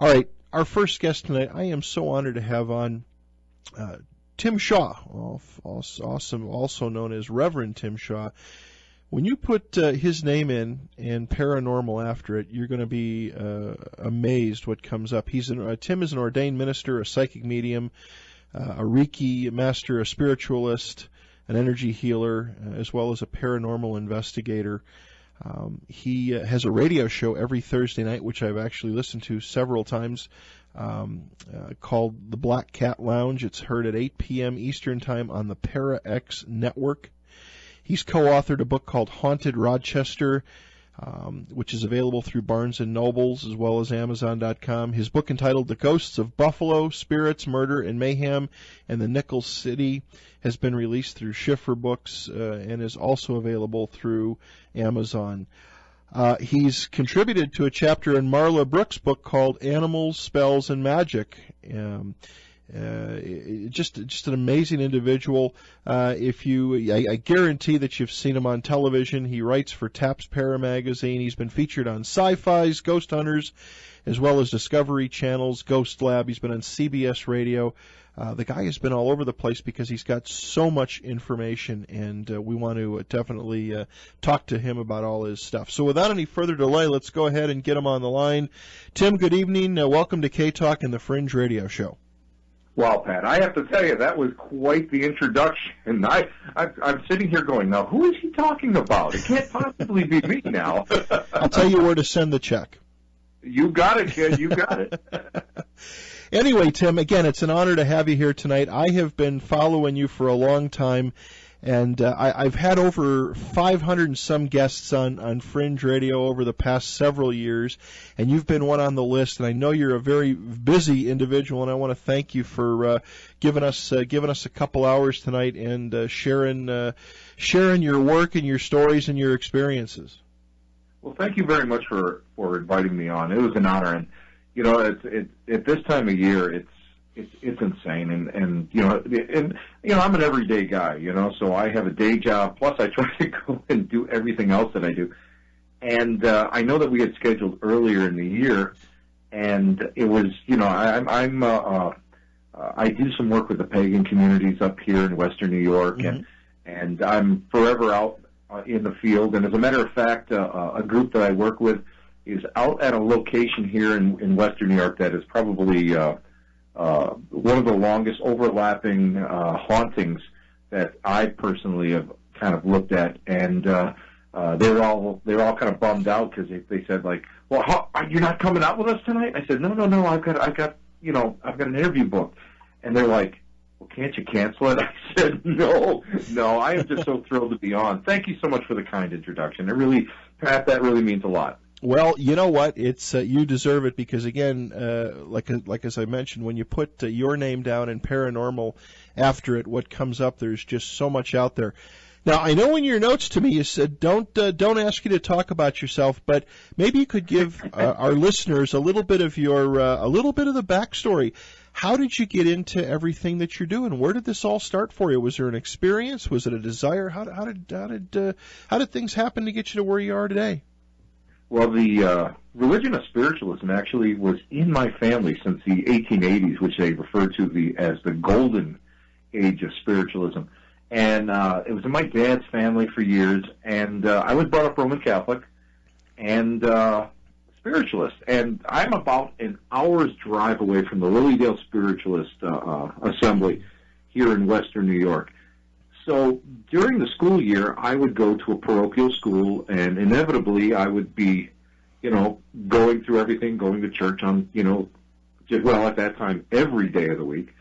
All right, our first guest tonight, I am so honored to have on Tim Shaw, also known as Reverend Tim Shaw. When you put his name in and paranormal after it, you're going to be amazed what comes up. Tim is an ordained minister, a psychic medium, a Reiki master, a spiritualist, an energy healer, as well as a paranormal investigator. He has a radio show every Thursday night, which I've actually listened to several times, called The Black Cat Lounge. It's heard at 8 p.m. Eastern Time on the Para X Network. He's co-authored a book called Haunted Rochester, which is available through Barnes & Nobles as well as Amazon.com. His book entitled The Ghosts of Buffalo, Spirits, Murder, and Mayhem in the Nickel City has been released through Schiffer Books and is also available through Amazon. He's contributed to a chapter in Marla Brooks' book called Animals, Spells, and Magic. Just an amazing individual. I guarantee that you've seen him on television. He writes for Taps Para magazine. He's been featured on Sci-Fi's, Ghost Hunters, as well as Discovery Channel's Ghost Lab. He's been on CBS Radio. The guy has been all over the place because he's got so much information, and we want to definitely talk to him about all his stuff. So without any further delay, let's go ahead and get him on the line. Tim, good evening. Welcome to K-Talk and the Fringe Radio Show. Wow, Pat, I have to tell you, that was quite the introduction. I'm sitting here going, now, who is he talking about? It can't possibly be me now. I'll tell you where to send the check. You got it, kid. You got it. Anyway, Tim, again, it's an honor to have you here tonight. I have been following you for a long time, and I've had over 500 and some guests on Fringe Radio over the past several years, and you've been one on the list. And I know you're a very busy individual, and I want to thank you for giving us a couple hours tonight and sharing your work and your stories and your experiences. Well, thank you very much for inviting me on. It was an honor, and you know, at this time of year, it's insane, and I'm an everyday guy, so I have a day job, plus I try to go and do everything else that I do. And I know that we had scheduled earlier in the year, and it was, I do some work with the pagan communities up here in Western New York, mm-hmm. and I'm forever out in the field. And as a matter of fact, a group that I work with is out at a location here in Western New York that is probably one of the longest overlapping hauntings that I personally have kind of looked at, and they're all kind of bummed out because they said, like, well, you're not coming out with us tonight? I said, no, I've got an interview booked, and they're like, well, can't you cancel it? I said, no, I am just so thrilled to be on. Thank you so much for the kind introduction. It really, Pat, that really means a lot. Well, you know what? It's you deserve it because, again, like as I mentioned, when you put your name down and paranormal after it, what comes up, there's just so much out there. Now, I know in your notes to me you said don't ask you to talk about yourself, but maybe you could give our listeners a little bit of the backstory. How did you get into everything that you're doing? Where did this all start for you? Was there an experience? Was it a desire? How did things happen to get you to where you are today? Well, the religion of spiritualism actually was in my family since the 1880s, which they refer to as the golden age of spiritualism. And it was in my dad's family for years, and I was brought up Roman Catholic and spiritualist. And I'm about an hour's drive away from the Lilydale Spiritualist Assembly here in Western New York. So during the school year, I would go to a parochial school, and inevitably I would be, going through everything, going to church on, at that time, every day of the week.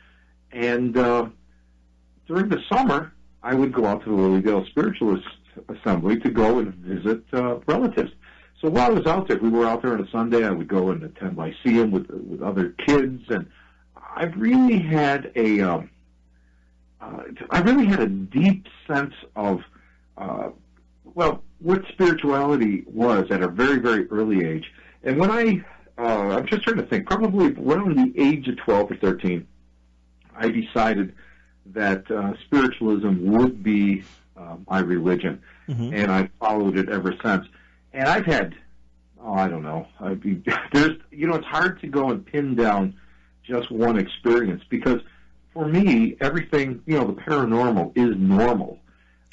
And during the summer, I would go out to the Lilydale Spiritualist Assembly to go and visit relatives. So while I was out there, we were out there on a Sunday, I would go and attend Lyceum with other kids, and I really had a deep sense of, what spirituality was at a very, very early age. And when I'm just trying to think, probably around the age of 12 or 13, I decided that spiritualism would be my religion, mm-hmm. and I followed it ever since. And I've had Oh, I don't know. There's, it's hard to go and pin down just one experience because for me, everything, the paranormal is normal.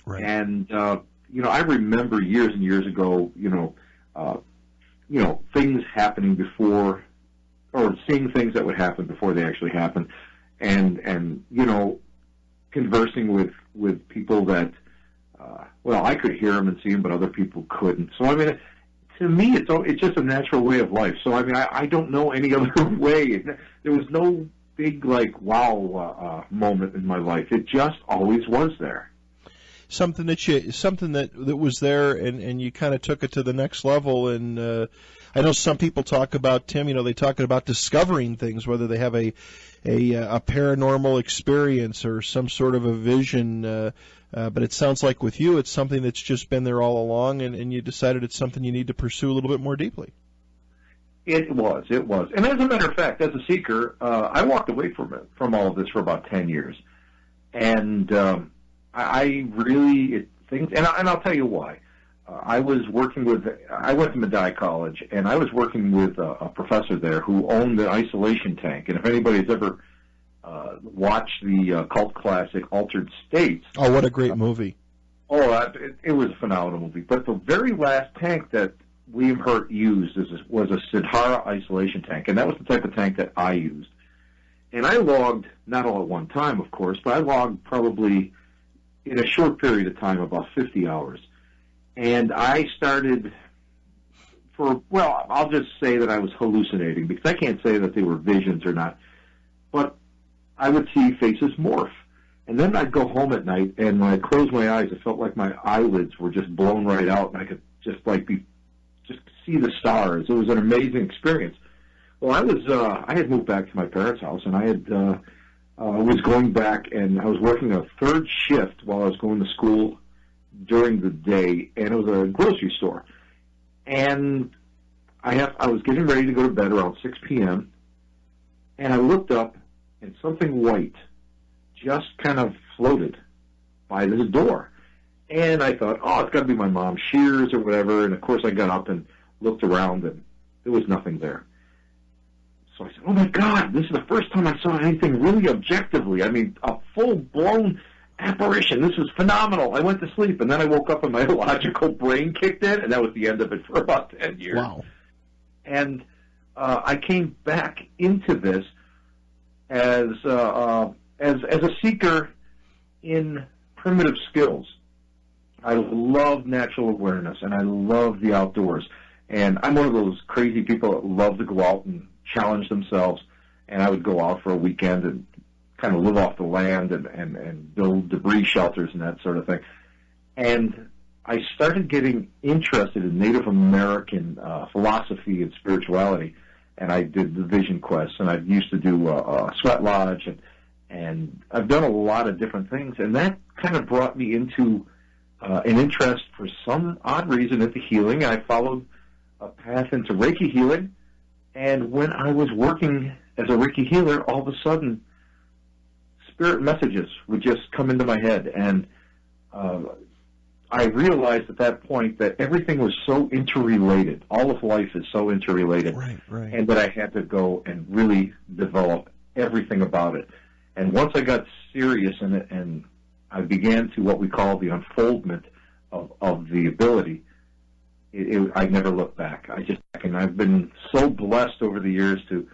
Right. And, I remember years and years ago, things happening before, or seeing things that would happen before they actually happened, and conversing with people that, I could hear them and see them, but other people couldn't. So, I mean, to me, it's just a natural way of life. So, I mean, I don't know any other way. There was no big, wow moment in my life. It just always was there. Something that was there, and you kind of took it to the next level. And I know some people talk about, Tim, they talk about discovering things, whether they have a paranormal experience or some sort of a vision. But it sounds like with you, it's something that's just been there all along, and you decided it's something you need to pursue a little bit more deeply. It was. And as a matter of fact, as a seeker, I walked away from all of this for about 10 years. And I really think, and I'll tell you why. I went to Medaille College, and I was working with a professor there who owned the isolation tank. And if anybody's ever watched the cult classic Altered States. Oh, what a great movie. It was a phenomenal movie. But the very last tank that William Hurt used was a Siddhara isolation tank, and that was the type of tank that I used. And I logged, not all at one time, of course, but I logged probably in a short period of time about 50 hours. And I started I'll just say that I was hallucinating, because I can't say that they were visions or not, but I would see faces morph. And then I'd go home at night, and when I closed my eyes, it felt like my eyelids were just blown right out, and I could just see the stars. It was an amazing experience. Well, I had moved back to my parents' house, and I was going back, and I was working a third shift while I was going to school during the day, and it was a grocery store. And I was getting ready to go to bed around 6 p.m., and I looked up, and something white just kind of floated by this door. And I thought, it's got to be my mom's shears or whatever. And, of course, I got up and looked around, and there was nothing there. So I said, oh, my God, this is the first time I saw anything really objectively. I mean, a full-blown apparition. This was phenomenal. I went to sleep, and then I woke up and my logical brain kicked in, and that was the end of it for about 10 years. Wow. And I came back into this as a seeker in primitive skills. I love natural awareness, and I love the outdoors. And I'm one of those crazy people that love to go out and challenge themselves. And I would go out for a weekend and kind of live off the land and build debris shelters and that sort of thing. And I started getting interested in Native American philosophy and spirituality. And I did the Vision Quest, and I used to do a sweat lodge, and I've done a lot of different things. And that kind of brought me into an interest for some odd reason into healing. I followed a path into Reiki healing, and when I was working as a Reiki healer, all of a sudden, spirit messages would just come into my head, and I realized at that point that everything was so interrelated. All of life is so interrelated, right. And that I had to go and really develop everything about it. And once I got serious in it, and I began to what we call the unfoldment of the ability, I never looked back. And I've been so blessed over the years to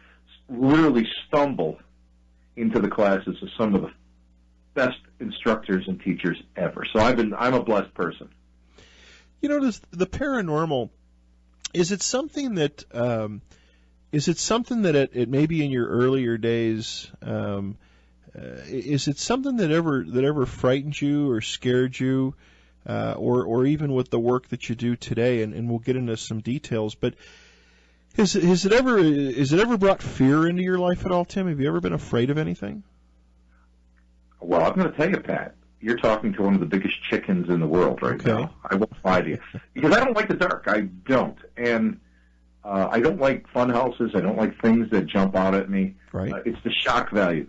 literally stumble into the classes of some of the best instructors and teachers ever. So I'm a blessed person. Does the paranormal, is it something that it maybe in your earlier days, is it something that ever frightened you or scared you, or even with the work that you do today? And we'll get into some details, but has it ever brought fear into your life at all, Tim? Have you ever been afraid of anything? Well, I'm going to tell you, Pat, you're talking to one of the biggest chickens in the world right now. I won't lie to you. Because I don't like the dark. I don't. And I don't like fun houses. I don't like things that jump out at me. Right. It's the shock value.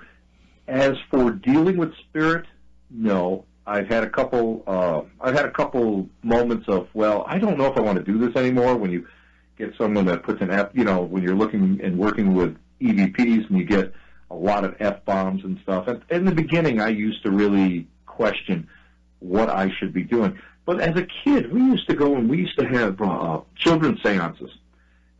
As for dealing with spirit, no. I've had a couple moments of, I don't know if I want to do this anymore, when you get someone that puts an F, when you're looking and working with EVPs and you get a lot of F-bombs and stuff. And in the beginning, I used to really question what I should be doing. But as a kid, we used to go and we used to have children's seances.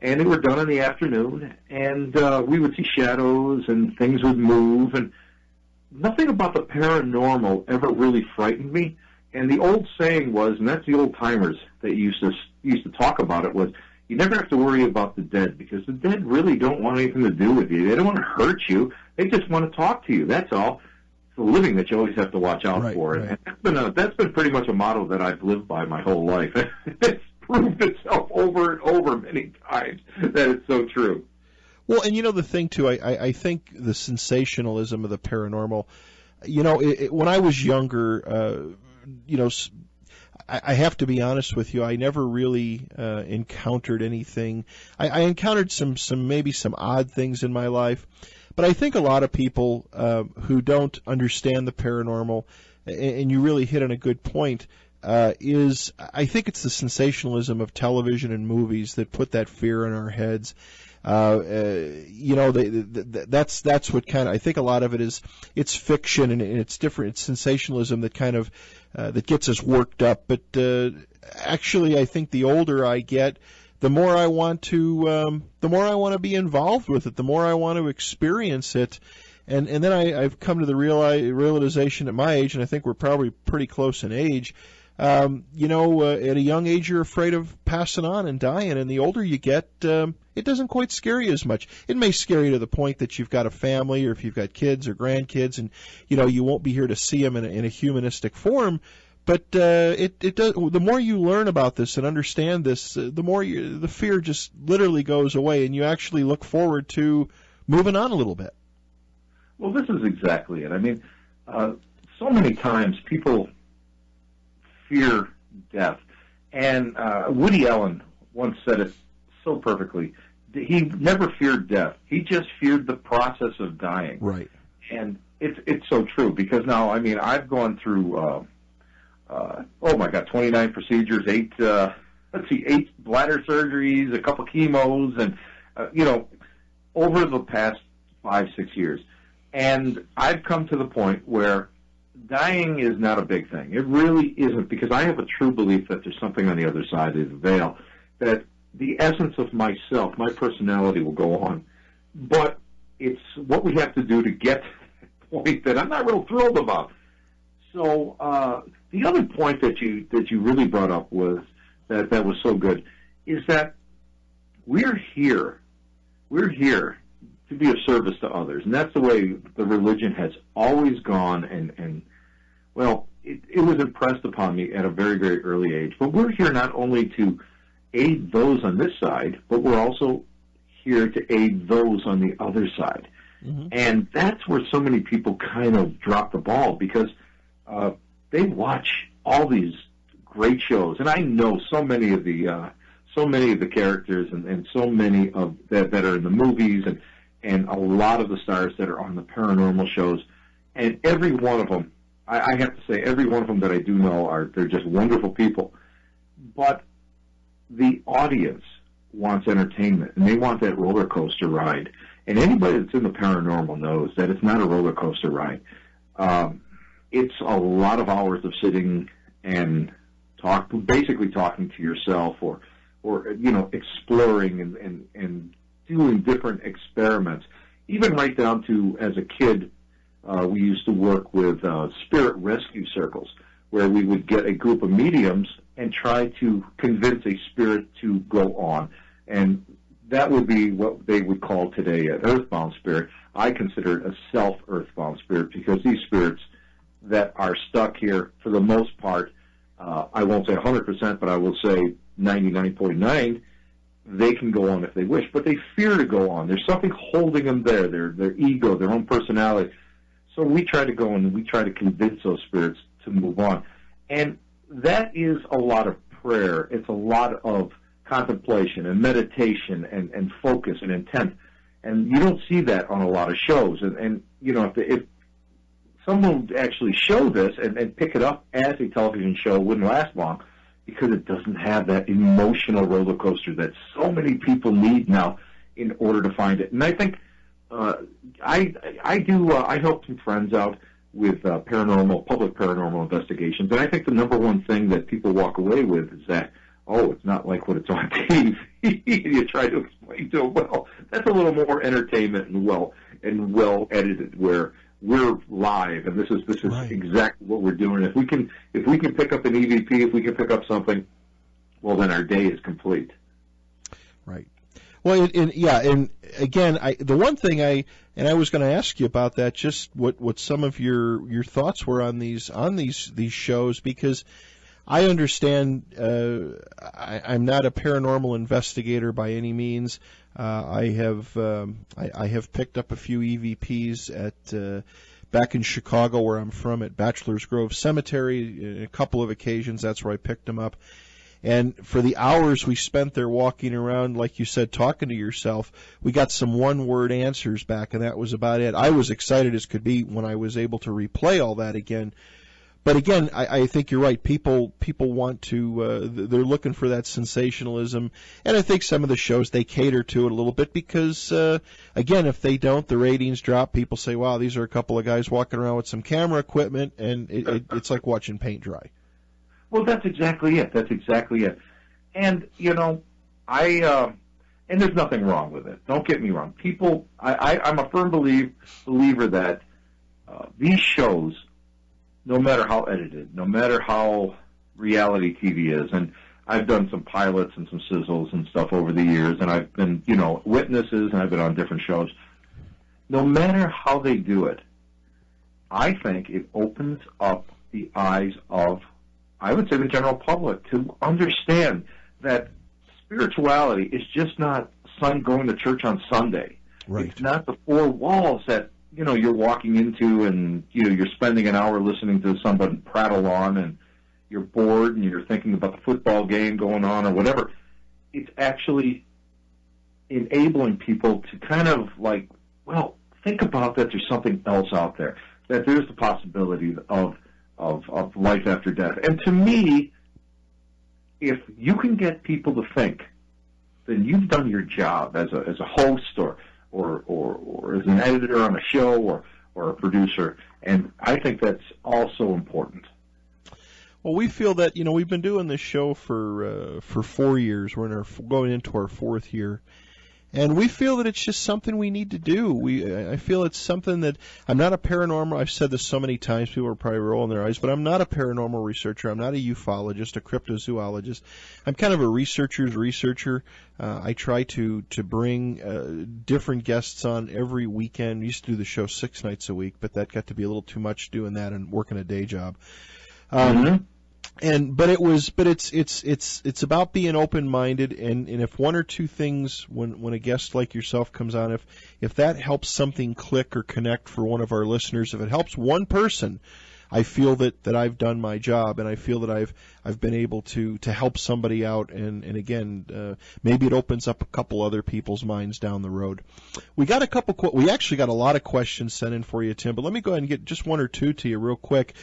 And they were done in the afternoon, and we would see shadows and things would move, and nothing about the paranormal ever really frightened me. And the old saying was, and that's the old timers that used to talk about it, was you never have to worry about the dead, because the dead really don't want anything to do with you. They don't want to hurt you. They just want to talk to you. That's all. It's the living that you always have to watch out for. Right. And that's been pretty much a motto that I've lived by my whole life. It's proved itself over and over many times that it's so true. Well, and the thing, too, I think the sensationalism of the paranormal, when I was younger, I have to be honest with you, I never really encountered anything. I encountered maybe some odd things in my life, but I think a lot of people who don't understand the paranormal, and you really hit on a good point, is I think it's the sensationalism of television and movies that put that fear in our heads. That's what kind of, I think a lot of it is, it's fiction and it's different. It's sensationalism that kind of, that gets us worked up. But, actually, I think the older I get, the more I want to be involved with it, the more I want to experience it. And then I've come to the realization at my age, and I think we're probably pretty close in age, at a young age, you're afraid of passing on and dying, and the older you get, it doesn't quite scare you as much. It may scare you to the point that you've got a family, or if you've got kids or grandkids, and you won't be here to see them in a humanistic form. But it does. The more you learn about this and understand this, the more the fear just literally goes away, and you actually look forward to moving on a little bit. Well, this is exactly it. I mean, so many times people fear death. And Woody Allen once said it so perfectly. He never feared death. He just feared the process of dying. Right. And it's so true, because now, I mean, I've gone through, 29 procedures, 8 bladder surgeries, a couple chemos, and, over the past 5-6 years. And I've come to the point where dying is not a big thing. It really isn't, because I have a true belief that there's something on the other side of the veil, that the essence of myself, my personality will go on. But it's what we have to do to get to that point that I'm not real thrilled about. So the other point that you really brought up was that was so good, is that we're here to be of service to others. And that's the way the religion has always gone, and it was impressed upon me at a very, very early age. But we're here not only to aid those on this side, but we're also here to aid those on the other side. Mm-hmm. And that's where so many people kind of drop the ball, because they watch all these great shows. And I know so many of the characters and so many of that are in the movies, and a lot of the stars that are on the paranormal shows, and every one of them, I have to say, every one of them that I do know they're just wonderful people. But the audience wants entertainment, and they want that roller coaster ride. And anybody that's in the paranormal knows that it's not a roller coaster ride. It's a lot of hours of sitting and basically talking to yourself, or exploring and doing different experiments. Even right down to, as a kid, we used to work with spirit rescue circles, where we would get a group of mediums and try to convince a spirit to go on. And that would be what they would call today an earthbound spirit. I consider it a self-earthbound spirit, because these spirits that are stuck here, for the most part, I won't say 100%, but I will say 99.9%, they can go on if they wish, but they fear to go on. There's something holding them there, their ego, their own personality. So we try to go in and we try to convince those spirits to move on. And that is a lot of prayer. It's a lot of contemplation and meditation and focus and intent. And you don't see that on a lot of shows. And if someone would actually show this and pick it up as a television show, it wouldn't last long. because it doesn't have that emotional roller coaster that so many people need now in order to find it. And I think I help some friends out with public paranormal investigations, and I think the number one thing that people walk away with is that, oh, it's not like what it's on TV. You try to explain to them, well, that's a little more entertainment and well edited, where we're live, and this is right. Exactly what we're doing. If we can pick up an EVP, if we can pick up something, well, then our day is complete. Right. Well, and again, the one thing I was going to ask you about that, just what some of your thoughts were on these shows, because I understand I'm not a paranormal investigator by any means. I have picked up a few EVPs at back in Chicago, where I'm from, at Bachelor's Grove Cemetery. A couple of occasions, that's where I picked them up. And for the hours we spent there walking around, like you said, talking to yourself, we got some one-word answers back, and that was about it. I was excited as could be when I was able to replay all that again. But again, I think you're right. People want to, they're looking for that sensationalism. And I think some of the shows, they cater to it a little bit because, again, if they don't, the ratings drop. People say, wow, these are a couple of guys walking around with some camera equipment, and it's like watching paint dry. Well, that's exactly it. And, and there's nothing wrong with it. Don't get me wrong. People, I'm a firm believer that these shows, no matter how edited, no matter how reality TV is, and I've done some pilots and some sizzles and stuff over the years, and I've been, witnesses, and I've been on different shows. No matter how they do it, I think it opens up the eyes of, I would say, the general public to understand that spirituality is just not going to church on Sunday. Right. It's not the four walls that you're walking into, and you're spending an hour listening to somebody prattle on, and you're bored and you're thinking about the football game going on or whatever. It's actually enabling people to kind of think about that there's something else out there, that there's the possibility of life after death. And to me, if you can get people to think, then you've done your job as a host or as an editor on a show or a producer. And I think that's also important. Well, we feel that, we've been doing this show for 4 years. We're going into our fourth year. And we feel that it's just something we need to do. I feel it's something that, I'm not a paranormal, I've said this so many times, people are probably rolling their eyes, but I'm not a paranormal researcher. I'm not a ufologist, a cryptozoologist. I'm kind of a researcher's researcher. I try to bring different guests on every weekend. I used to do the show 6 nights a week, but that got to be a little too much doing that and working a day job. But it's about being open-minded, and if one or two things, when a guest like yourself comes on, if that helps something click or connect for one of our listeners, if it helps one person, I feel that I've done my job, and I feel that I've been able to help somebody out, and again, maybe it opens up a couple other people's minds down the road. We actually got a lot of questions sent in for you, Tim, but let me go ahead and get just one or two to you real quick.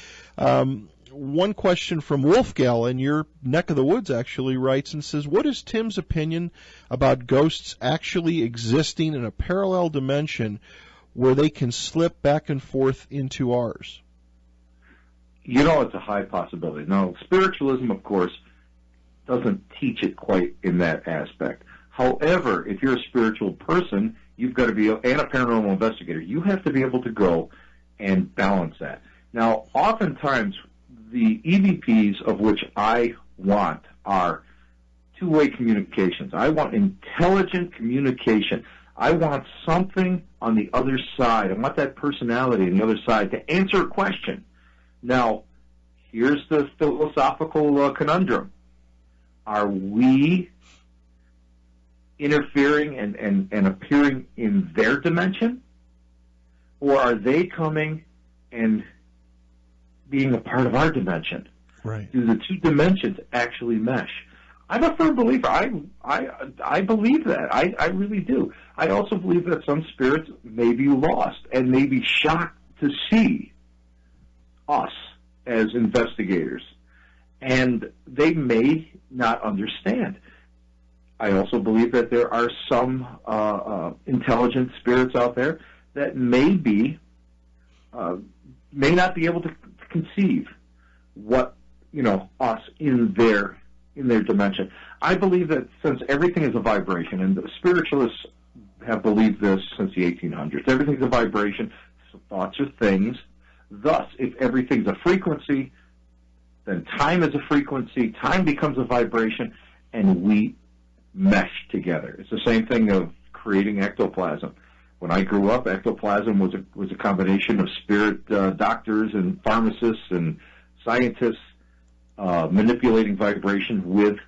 One question from Wolfgal in your neck of the woods actually writes and says, what is Tim's opinion about ghosts actually existing in a parallel dimension where they can slip back and forth into ours? It's a high possibility. Now, spiritualism, of course, doesn't teach it quite in that aspect. However, if you're a spiritual person, you've got to be, and a paranormal investigator, you have to be able to go and balance that. Now, oftentimes, the EVPs of which I want are two-way communications. I want intelligent communication. I want something on the other side. I want that personality on the other side to answer a question. Now, here's the philosophical conundrum. Are we interfering and appearing in their dimension? Or are they coming and being a part of our dimension? Right. Do the two dimensions actually mesh? I'm a firm believer. I believe that. I really do. I also believe that some spirits may be lost and may be shocked to see us as investigators. and they may not understand. I also believe that there are some intelligent spirits out there that may not be able to conceive what, us in their dimension. I believe that since everything is a vibration, and the spiritualists have believed this since the 1800s, everything's a vibration, so thoughts are things. Thus, if everything's a frequency, then time is a frequency, time becomes a vibration, and we mesh together. It's the same thing of creating ectoplasm. When I grew up, ectoplasm was a combination of spirit doctors and pharmacists and scientists manipulating vibration with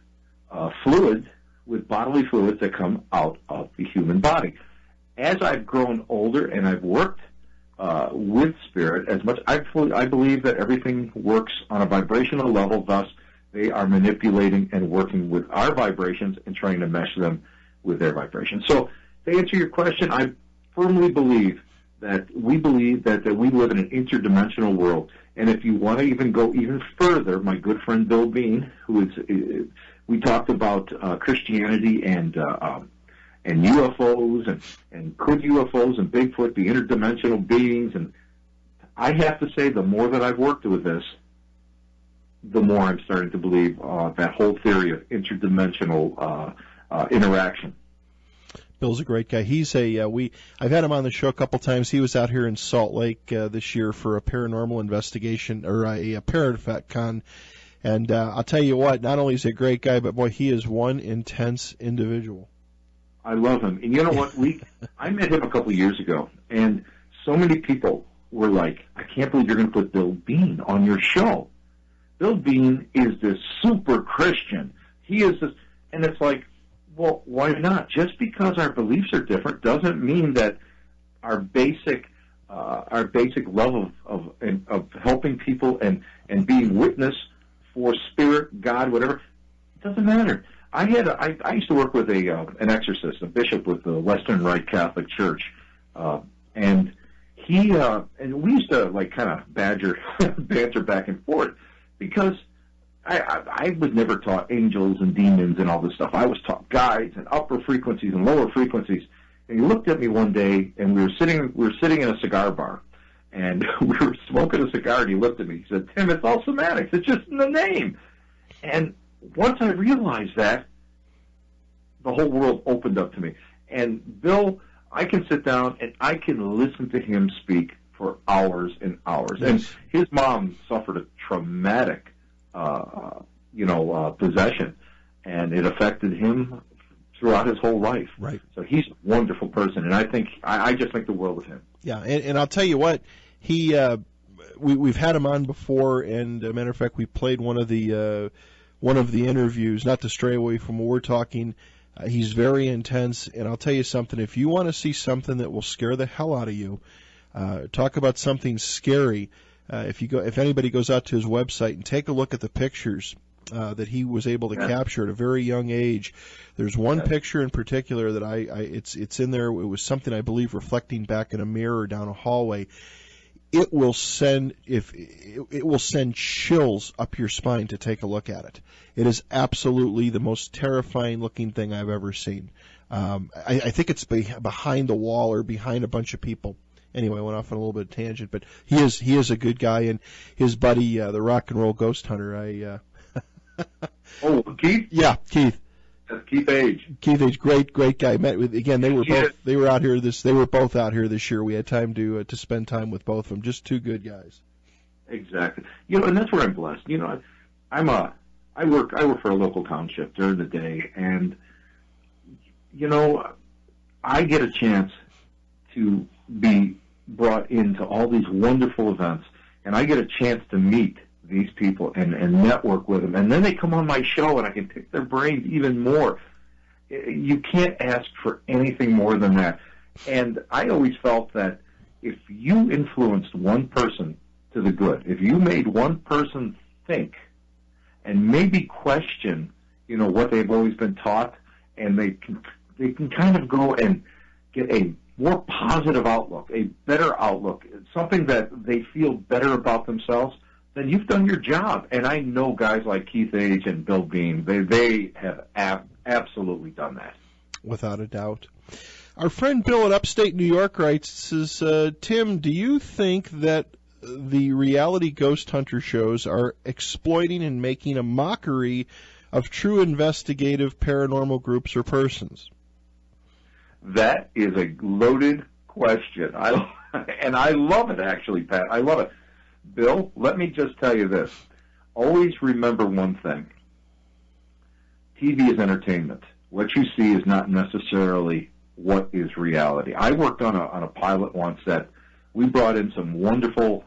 bodily fluids that come out of the human body. As I've grown older and I've worked with spirit, I believe that everything works on a vibrational level. Thus, they are manipulating and working with our vibrations and trying to mesh them with their vibrations. So, to answer your question, I firmly believe that we live in an interdimensional world. And if you want to even go even further, my good friend Bill Bean, we talked about Christianity and UFOs and could UFOs and Bigfoot be interdimensional beings? And I have to say, the more that I've worked with this, the more I'm starting to believe that whole theory of interdimensional interaction. Bill's a great guy. I've had him on the show a couple times. He was out here in Salt Lake this year for a paranormal investigation, or a Parafat-Con. And I'll tell you what, not only is he a great guy, but boy, he is one intense individual. I love him. And you know what? I met him a couple of years ago, and so many people were like, I can't believe you're going to put Bill Bean on your show. Bill Bean is this super Christian. He is this, and it's like, well, why not? Just because our beliefs are different doesn't mean that our basic love of helping people and being witness for spirit, God, whatever, it doesn't matter. I used to work with an exorcist, a bishop with the Western Rite Catholic Church, and we used to like kind of banter back and forth because I was never taught angels and demons and all this stuff. I was taught guides and upper frequencies and lower frequencies. And he looked at me one day, and we were sitting in a cigar bar, and we were smoking a cigar. And he looked at me. He said, "Tim, it's all semantics. It's just in the name." And once I realized that, the whole world opened up to me. And Bill, I can sit down and I can listen to him speak for hours and hours. Yes. And his mom suffered a traumatic possession, and it affected him throughout his whole life. Right. So he's a wonderful person, and I just think the world of him. Yeah, and I'll tell you what, we've had him on before, and as a matter of fact, we played one of the interviews. Not to stray away from what we're talking. He's very intense, and I'll tell you something. If you want to see something that will scare the hell out of you, talk about something scary. If anybody goes out to his website and take a look at the pictures that he was able to capture at a very young age, there's one picture in particular that it's in there. It was something I believe reflecting back in a mirror down a hallway. It will send chills up your spine to take a look at it. It is absolutely the most terrifying looking thing I've ever seen. I think it's behind the wall or behind a bunch of people. Anyway, I went off on a little bit of tangent, but he is a good guy, and his buddy, the rock and roll ghost hunter, Oh, Keith? Yeah, Keith. That's Keith Age. Keith Age, great guy. They were both out here this year. We had time to spend time with both of them. Just two good guys. Exactly. And that's where I'm blessed. I work for a local township during the day, and I get a chance to be brought into all these wonderful events, and I get a chance to meet these people and network with them, and then they come on my show, and I can pick their brains even more. You can't ask for anything more than that. And I always felt that if you influenced one person to the good, if you made one person think and maybe question, what they've always been taught, and they can kind of go and get a more positive outlook, a better outlook, something that they feel better about themselves, then you've done your job. And I know guys like Keith Age and Bill Bean, they have absolutely done that. Without a doubt. Our friend Bill in upstate New York writes, says, Tim, do you think that the reality ghost hunter shows are exploiting and making a mockery of true investigative paranormal groups or persons? That is a loaded question. And I love it, actually, Pat. I love it. Bill, let me just tell you this. Always remember one thing. TV is entertainment. What you see is not necessarily what is reality. I worked on a pilot once that we brought in some wonderful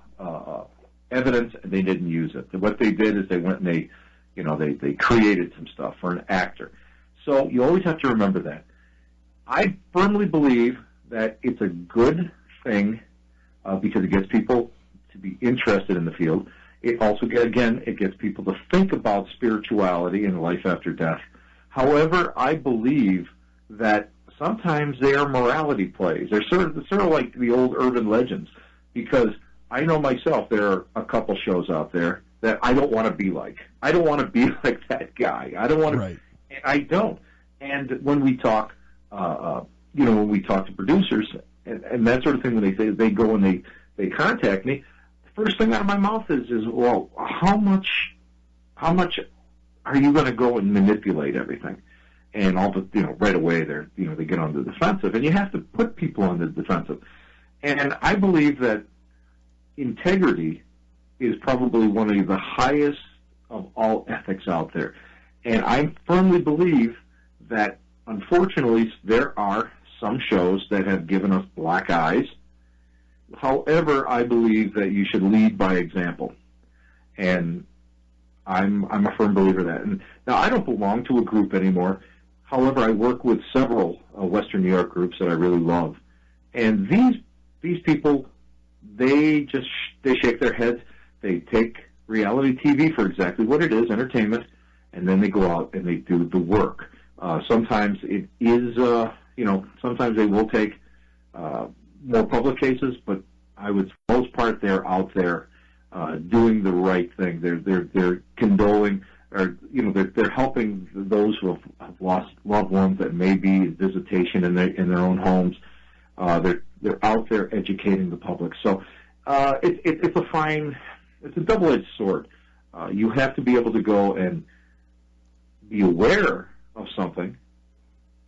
evidence, and they didn't use it. What they did is they went and they created some stuff for an actor. So you always have to remember that. I firmly believe that it's a good thing because it gets people to be interested in the field. It also, again, it gets people to think about spirituality and life after death. However, I believe that sometimes they are morality plays. They're sort of like the old urban legends, because I know myself there are a couple shows out there that I don't want to be like. I don't want to be like that guy. I don't want to. Right. I don't. And when we talk, when we talk to producers and that sort of thing, when they go and they contact me, the first thing out of my mouth is well, how much are you going to go and manipulate everything? And all the, right away they get on the defensive, and you have to put people on the defensive. And I believe that integrity is probably one of the highest of all ethics out there. And I firmly believe that, unfortunately, there are some shows that have given us black eyes. However, I believe that you should lead by example. And I'm a firm believer of that. And now, I don't belong to a group anymore. However, I work with several Western New York groups that I really love. And these people, they shake their heads. They take reality TV for exactly what it is, entertainment, and then they go out and they do the work. Sometimes it is, sometimes they will take more public cases, but I would, for the most part, they're out there doing the right thing. They're condoling, or they're helping those who have lost loved ones that may be in visitation in their own homes. They're out there educating the public. So it's a double-edged sword. You have to be able to go and be aware of something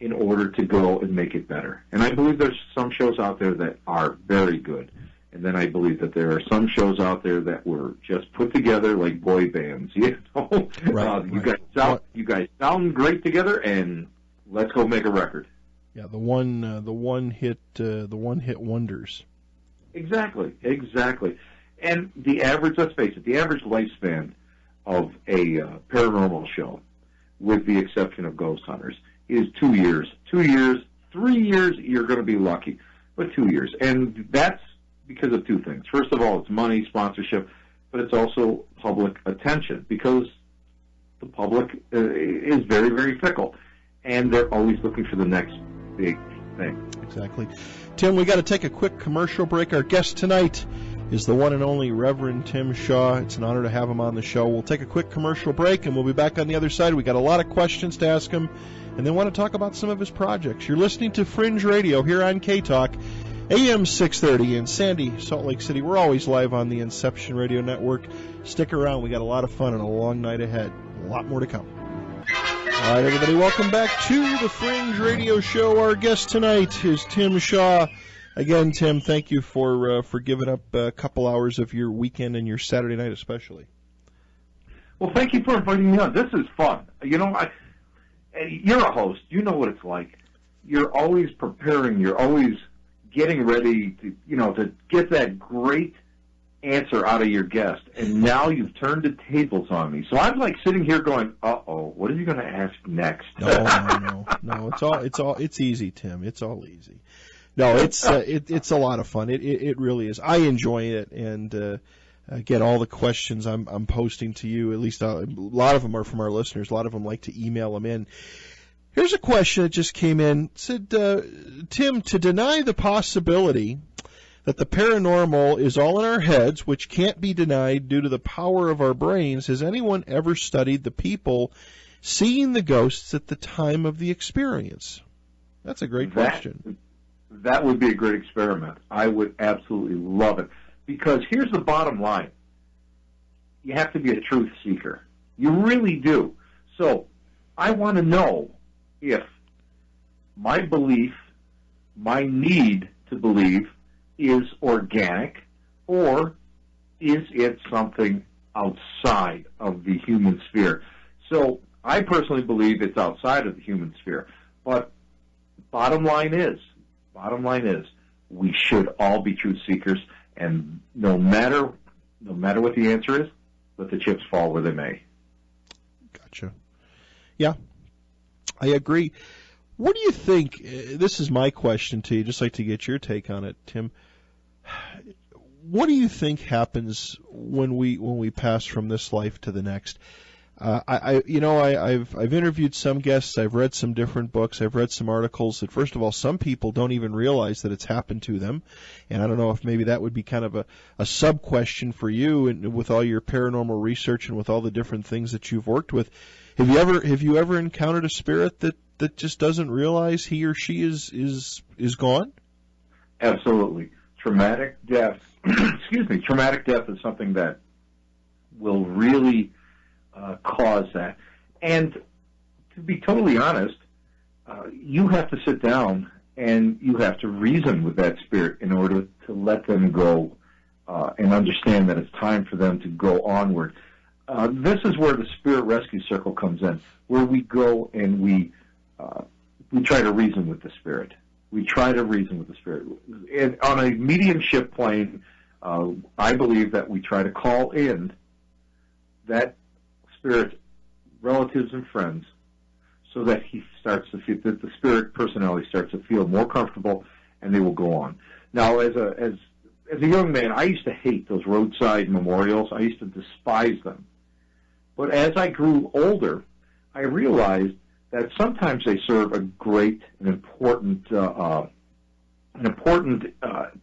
in order to go and make it better. And I believe there's some shows out there that are very good. And then I believe that there are some shows out there that were just put together like boy bands. Right. You guys sound great together, and let's go make a record. Yeah, the one hit wonders. Exactly. And let's face it, the average lifespan of a paranormal show, with the exception of Ghost Hunters, is 2 years. 2 years, 3 years, you're going to be lucky, but 2 years. And that's because of two things. First of all, it's money, sponsorship, but it's also public attention, because the public is very, very fickle, and they're always looking for the next big thing. Exactly. Tim, we got to take a quick commercial break. Our guest tonight is the one and only Reverend Tim Shaw. It's an honor to have him on the show. We'll take a quick commercial break, and we'll be back on the other side. We got a lot of questions to ask him, and then want to talk about some of his projects. You're listening to Fringe Radio here on K-Talk, AM 630 in Sandy, Salt Lake City. We're always live on the Inception Radio Network. Stick around. We got a lot of fun and a long night ahead. A lot more to come. All right, everybody, welcome back to the Fringe Radio Show. Our guest tonight is Tim Shaw. Again, Tim, thank you for giving up a couple hours of your weekend and your Saturday night especially. Well, thank you for inviting me on. This is fun. You're a host. You know what it's like. You're always preparing. You're always getting ready to get that great answer out of your guest. And now you've turned the tables on me. So I'm like sitting here going, uh-oh, what is he going to ask next? No. It's easy, Tim. It's all easy. No, it's a lot of fun. It really is. I enjoy it, and again, all the questions I'm posting to you, at least a lot of them are from our listeners. A lot of them like to email them in. Here's a question that just came in. It said, Tim, to deny the possibility that the paranormal is all in our heads, which can't be denied due to the power of our brains. Has anyone ever studied the people seeing the ghosts at the time of the experience? That's a great question. That would be a great experiment. I would absolutely love it. Because here's the bottom line. You have to be a truth seeker. You really do. So I want to know if my belief, my need to believe, is organic, or is it something outside of the human sphere? So I personally believe it's outside of the human sphere. But bottom line is, we should all be truth seekers, and no matter what the answer is, let the chips fall where they may. Gotcha. Yeah, I agree. What do you think? This is my question to you. Just like to get your take on it, Tim. What do you think happens when we pass from this life to the next? I've interviewed some guests. I've read some different books. I've read some articles that, first of all, some people don't even realize that it's happened to them. And I don't know if maybe that would be kind of a sub question for you, and with all your paranormal research and with all the different things that you've worked with. Have you ever encountered a spirit that just doesn't realize he or she is gone? Absolutely. Traumatic death. Traumatic death is something that will really cause that. And to be totally honest, you have to sit down and you have to reason with that spirit in order to let them go and understand that it's time for them to go onward. This is where the Spirit Rescue Circle comes in, where we go and we try to reason with the spirit. We try to reason with the spirit. And on a mediumship plane, I believe that we try to call in that spirit's relatives and friends so that he starts to feel, that the spirit personality starts to feel more comfortable, and they will go on. Now, as a young man, I used to hate those roadside memorials. I used to despise them. But as I grew older, I realized that sometimes they serve a great and important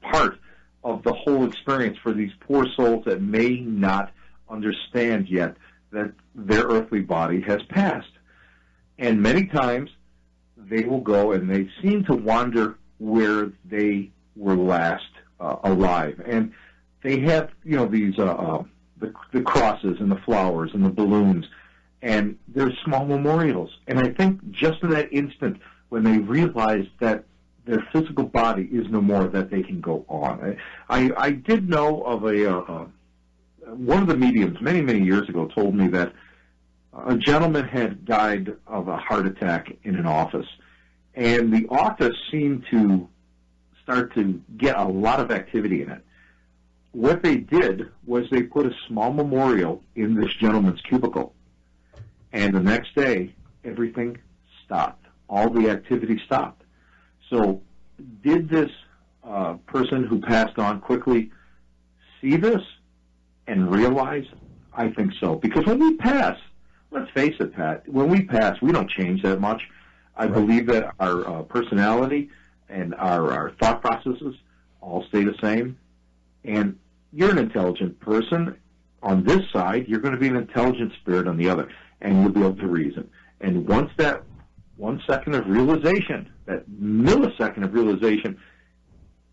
part of the whole experience for these poor souls that may not understand yet that their earthly body has passed. And many times they will go and they seem to wander where they were last alive. And they have, these the crosses and the flowers and the balloons, and there's small memorials. And I think just in that instant when they realize that their physical body is no more, that they can go on. I did know of one of the mediums many, many years ago told me that a gentleman had died of a heart attack in an office, and the office seemed to start to get a lot of activity in it. What they did was they put a small memorial in this gentleman's cubicle, and the next day everything stopped. All the activity stopped. So did this person who passed on quickly see this and realize? I think so. Because when we pass, let's face it, Pat, when we pass, we don't change that much. I believe that our personality and our thought processes all stay the same. And you're an intelligent person on this side. You're going to be an intelligent spirit on the other, and you'll be able to reason. And once that 1 second of realization, that millisecond of realization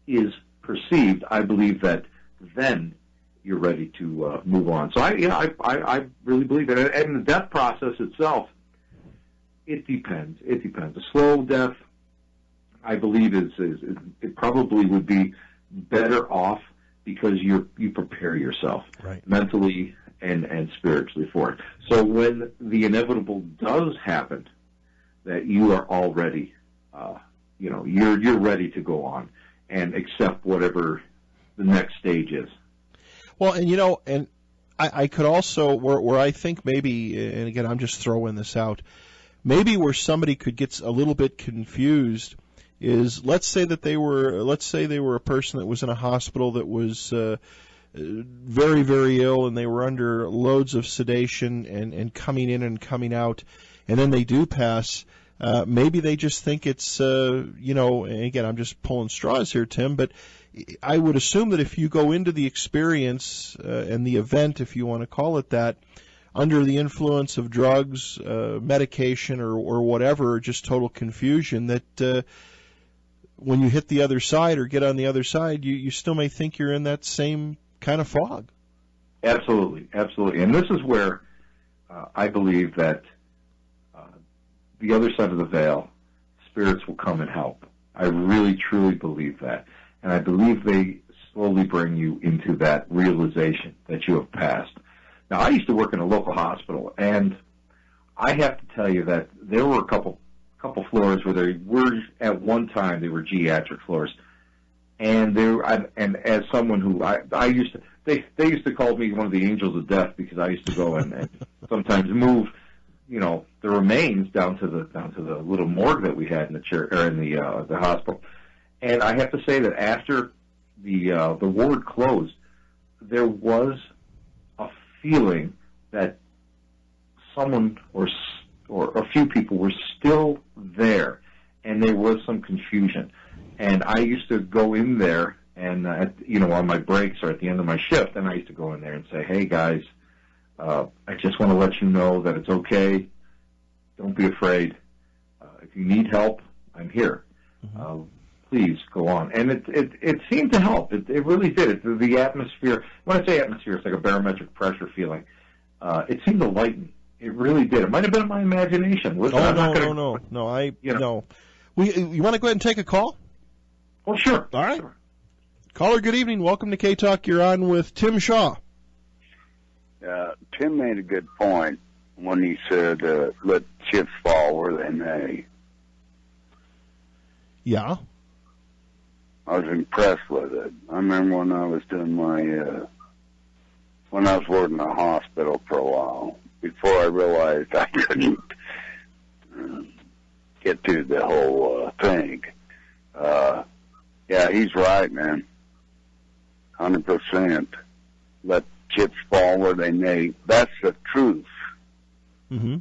is perceived, I believe that then you're ready to move on. So I really believe that. And the death process itself, it depends. It depends. A slow death, I believe, it probably would be better off because you prepare yourself mentally and spiritually for it. So when the inevitable does happen, that you are already, you're ready to go on and accept whatever the next stage is. Well, and I could also, where I think maybe, and again, I'm just throwing this out, maybe where somebody could get a little bit confused is, let's say they were a person that was in a hospital that was very, very ill, and they were under loads of sedation and coming in and coming out, and then they do pass. Maybe they just think it's, and again, I'm just pulling straws here, Tim, but I would assume that if you go into the experience and the event, if you want to call it that, under the influence of drugs, medication, or whatever, or just total confusion, that when you hit the other side or get on the other side, you still may think you're in that same kind of fog. Absolutely, absolutely. And this is where I believe that the other side of the veil, spirits will come and help. I really, truly believe that. And I believe they slowly bring you into that realization that you have passed. Now, I used to work in a local hospital, and I have to tell you that there were a couple floors where they were, at one time, they were geriatric floors. And and as someone who I used to, they used to call me one of the angels of death, because I used to go and sometimes move, the remains down to the little morgue that we had in the chair, or in the hospital. And I have to say that after the ward closed, there was a feeling that someone or a few people were still there, and there was some confusion. And I used to go in there, and on my breaks or at the end of my shift, and I used to go in there and say, "Hey guys, I just want to let you know that it's okay. Don't be afraid. If you need help, I'm here. Please go on." And it seemed to help. It really did. The atmosphere. When I say atmosphere, it's like a barometric pressure feeling. It seemed to lighten. It really did. It might have been my imagination. Listen, no. You want to go ahead and take a call? Well, sure. All right. Sure. Caller, good evening. Welcome to K-Talk. You're on with Tim Shaw. Tim made a good point when he said, let chips fall where they may. Yeah. I was impressed with it. I remember when I was doing when I was working in a hospital for a while, before I realized I couldn't get to the whole thing. Yeah, he's right, man. 100%. Let chips fall where they may. That's the truth. Mm-hmm.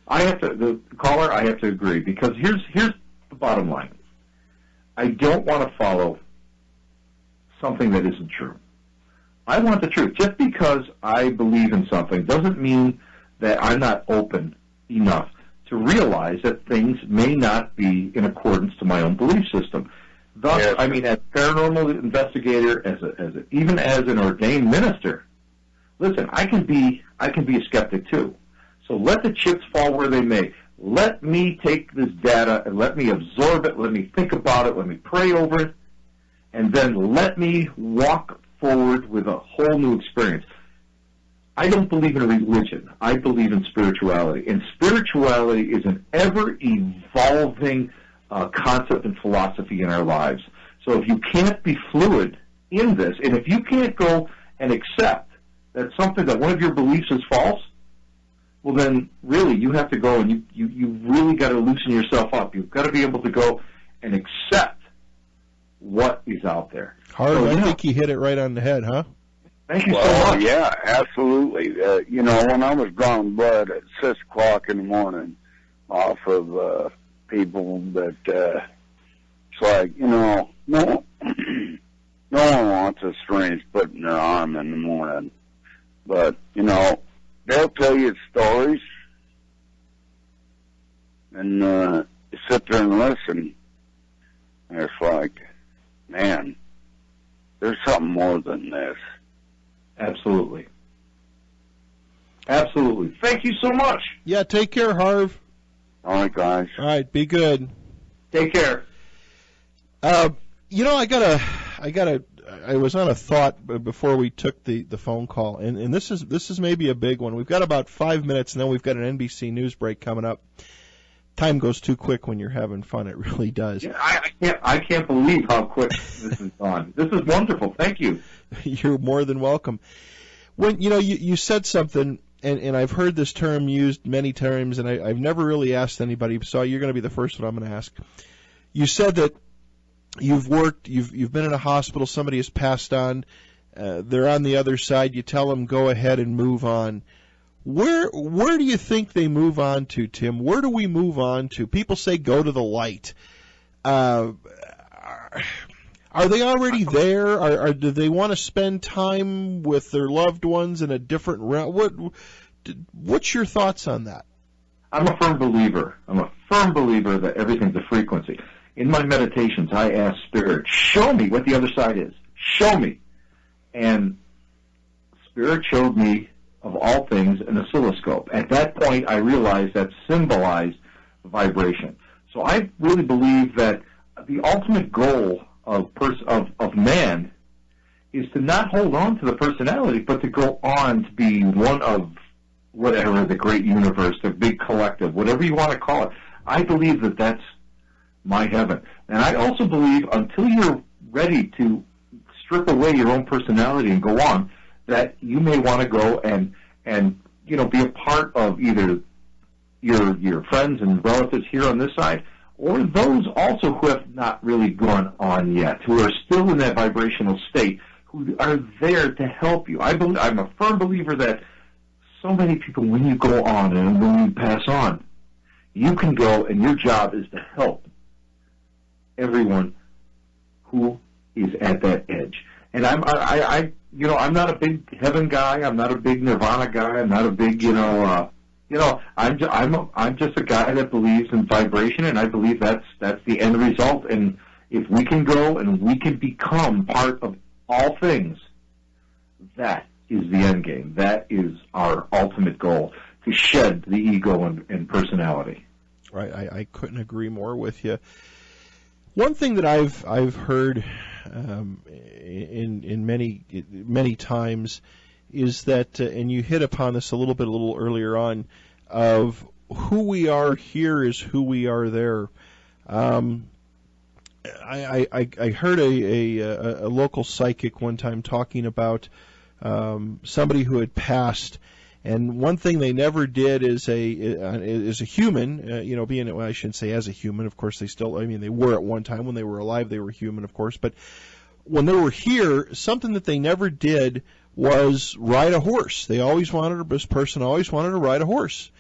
I have to agree, because here's the bottom line. I don't want to follow something that isn't true. I want the truth. Just because I believe in something doesn't mean that I'm not open enough to realize that things may not be in accordance to my own belief system. Thus, yes. I mean, as a paranormal investigator, even as an ordained minister, listen, I can be a skeptic too. So let the chips fall where they may. Let me take this data and let me absorb it. Let me think about it. Let me pray over it, and then let me walk forward with a whole new experience. I don't believe in religion. I believe in spirituality. And spirituality is an ever-evolving concept and philosophy in our lives. So if you can't be fluid in this, and if you can't go and accept that one of your beliefs is false, well then really you have to go and you really got to loosen yourself up. You've got to be able to go and accept what is out there. Harv, I think you hit it right on the head, huh? Thank you so much. Yeah, absolutely. When I was drawing blood at 6 o'clock in the morning off of people that, it's like, no one wants a syringe put in their arm in the morning. But, they'll tell you stories, and you sit there and listen, and it's like, man, there's something more than this. Absolutely. Absolutely. Thank you so much. Yeah, take care, Harv. All right, guys. All right, be good. Take care. I was on a thought before we took the phone call, and this is maybe a big one. We've got about 5 minutes, and then we've got an NBC News break coming up. Time goes too quick when you're having fun. It really does. Yeah, I can't believe how quick this is gone. This is wonderful. Thank you. You're more than welcome. When you said something, and I've heard this term used many times, and I've never really asked anybody, so you're going to be the first one I'm going to ask. You said that you've been in a hospital, somebody has passed on, they're on the other side, you tell them go ahead and move on. Where do you think they move on to, Tim? Where do we move on to? People say go to the light. Are they already there? Or do they want to spend time with their loved ones in a different realm? What's your thoughts on that? I'm a firm believer that everything's a frequency. In my meditations, I ask Spirit, show me what the other side is. Show me. And Spirit showed me, of all things, an oscilloscope. At that point, I realized that symbolized vibration. So I really believe that the ultimate goal of man is to not hold on to the personality, but to go on to be one of whatever, the great universe, the big collective, whatever you want to call it. I believe that that's my heaven. And I also believe until you're ready to strip away your own personality and go on, that you may want to go and be a part of either your friends and relatives here on this side, or those also who have not really gone on yet, who are still in that vibrational state, who are there to help you. I'm a firm believer that so many people, when you go on and when you pass on, you can go and your job is to help everyone who is at that edge. And I'm not a big heaven guy. I'm not a big nirvana guy. I'm not a big, I'm just a guy that believes in vibration, and I believe that's the end result. And if we can go and we can become part of all things, that is the end game. That is our ultimate goal, to shed the ego and personality. Right, I couldn't agree more with you. One thing that I've heard in many times is that, and you hit upon this a little earlier on, of who we are here is who we are there. I heard a local psychic one time talking about somebody who had passed, and one thing they never did as a human, being, well, I shouldn't say as a human, of course they were at one time when they were alive, they were human, of course, but when they were here, something that they never did was ride a horse. This person always wanted to ride a horse.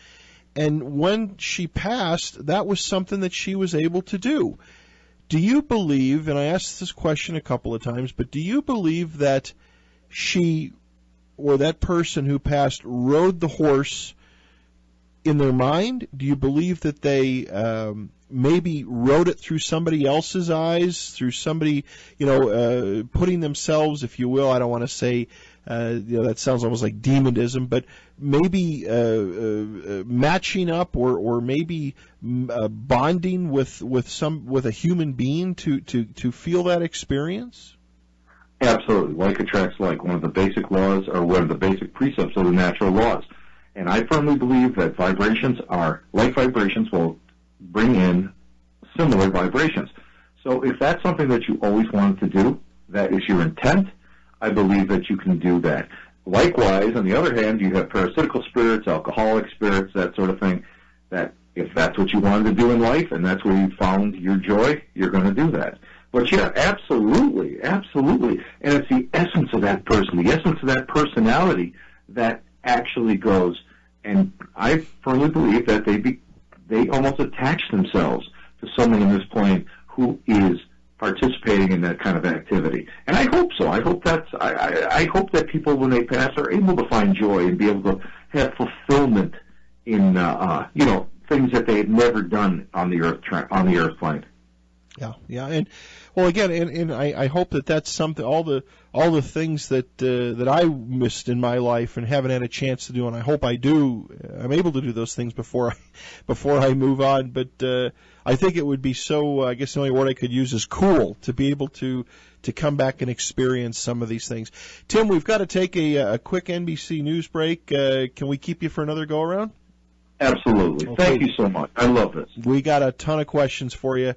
And when she passed, that was something that she was able to do. Do you believe, and I asked this question a couple of times, but do you believe that she or that person who passed rode the horse in their mind? Do you believe that they maybe rode it through somebody else's eyes, through somebody, putting themselves, if you will, I don't want to say, that sounds almost like demonism, but maybe matching up or maybe bonding with a human being to feel that experience? Absolutely. Like attracts like, one of the basic laws, or one of the basic precepts of the natural laws. And I firmly believe that vibrations will bring in similar vibrations. So if that's something that you always wanted to do, that is your intent, I believe that you can do that. Likewise, on the other hand, you have parasitical spirits, alcoholic spirits, that sort of thing, that if that's what you wanted to do in life and that's where you found your joy, you're going to do that. But yeah, absolutely. And it's the essence of that person, the essence of that personality that actually goes. And I firmly believe that they almost attach themselves to someone in this plane who is participating in that kind of activity. And I hope so. I hope that people, when they pass, are able to find joy and be able to have fulfillment in things that they had never done on the earth plane. Yeah, and well, again, and I hope that that's something. All the things that I missed in my life and haven't had a chance to do, and I hope I'm able to do those things before I move on. But I think it would be so. I guess the only word I could use is cool to be able to come back and experience some of these things. Tim, we've got to take a quick NBC News break. Can we keep you for another go around? Absolutely. Okay. Thank you so much. I love this. We got a ton of questions for you.